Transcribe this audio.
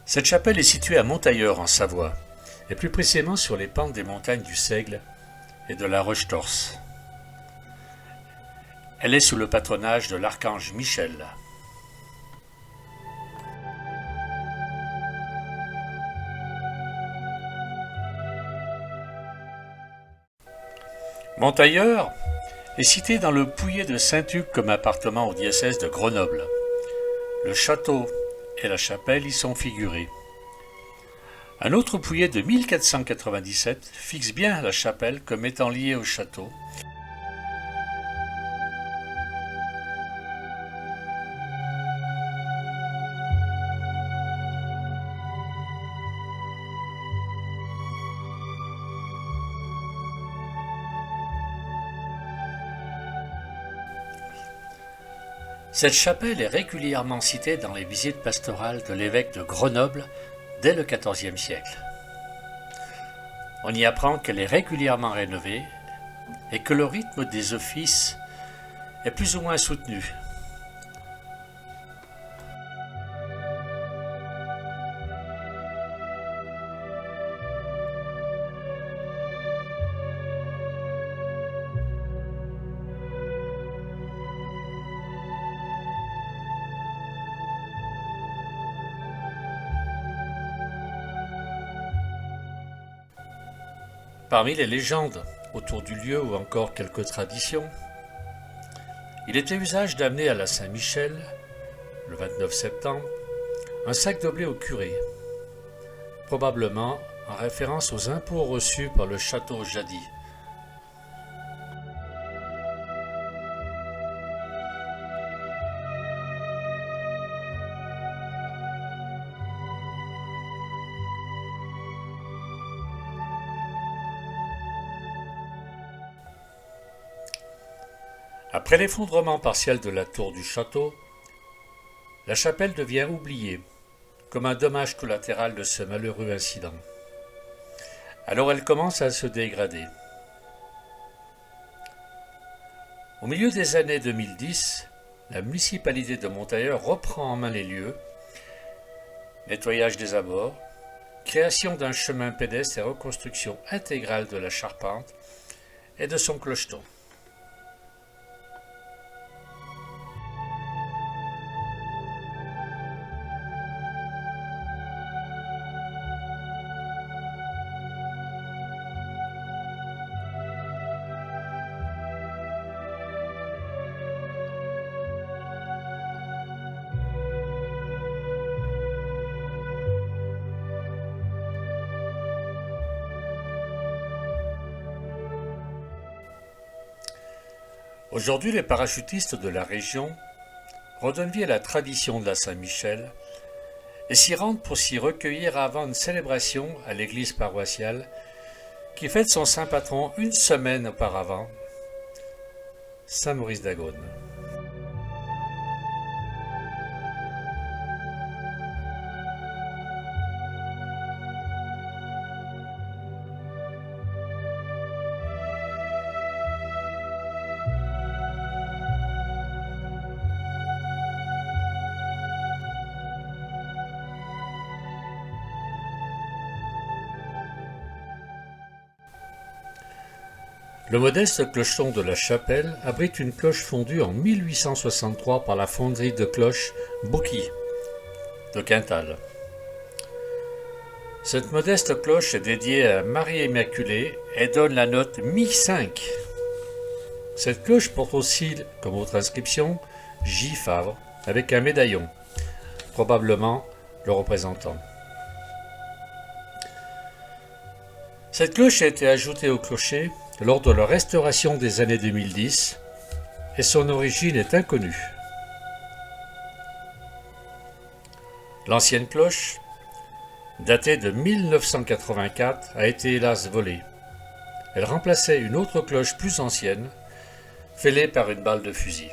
Cette chapelle est située à Montailleur en Savoie, et plus précisément sur les pentes des montagnes du Seigle et de la Roche-Torse. Elle est sous le patronage de l'archange Michel. Montailleur est cité dans le Pouillet de Saint-Hugues comme appartement au diocèse de Grenoble. Le château et la chapelle y sont figurés. Un autre Pouillet de 1497 fixe bien la chapelle comme étant liée au château. Cette chapelle est régulièrement citée dans les visites pastorales de l'évêque de Grenoble dès le XIVe siècle. On y apprend qu'elle est régulièrement rénovée et que le rythme des offices est plus ou moins soutenu. Parmi les légendes autour du lieu ou encore quelques traditions, il était usage d'amener à la Saint-Michel, le 29 septembre, un sac de blé au curé, probablement en référence aux impôts reçus par le château jadis. Après l'effondrement partiel de la tour du château, la chapelle devient oubliée, comme un dommage collatéral de ce malheureux incident. Alors elle commence à se dégrader. Au milieu des années 2010, la municipalité de Montailleur reprend en main les lieux, nettoyage des abords, création d'un chemin pédestre et reconstruction intégrale de la charpente et de son clocheton. Aujourd'hui, les parachutistes de la région redonnent vie à la tradition de la Saint-Michel et s'y rendent pour s'y recueillir avant une célébration à l'église paroissiale qui fête son saint patron une semaine auparavant, Saint Maurice d'Agone. Le modeste clocheton de la chapelle abrite une cloche fondue en 1863 par la fonderie de cloches Bouqui de Quintal. Cette modeste cloche est dédiée à Marie Immaculée et donne la note Mi-5. Cette cloche porte aussi, comme autre inscription, J. Favre, avec un médaillon, probablement le représentant. Cette cloche a été ajoutée au clocher lors de la restauration des années 2010 et son origine est inconnue. L'ancienne cloche, datée de 1984, a été hélas volée. Elle remplaçait une autre cloche plus ancienne, fêlée par une balle de fusil.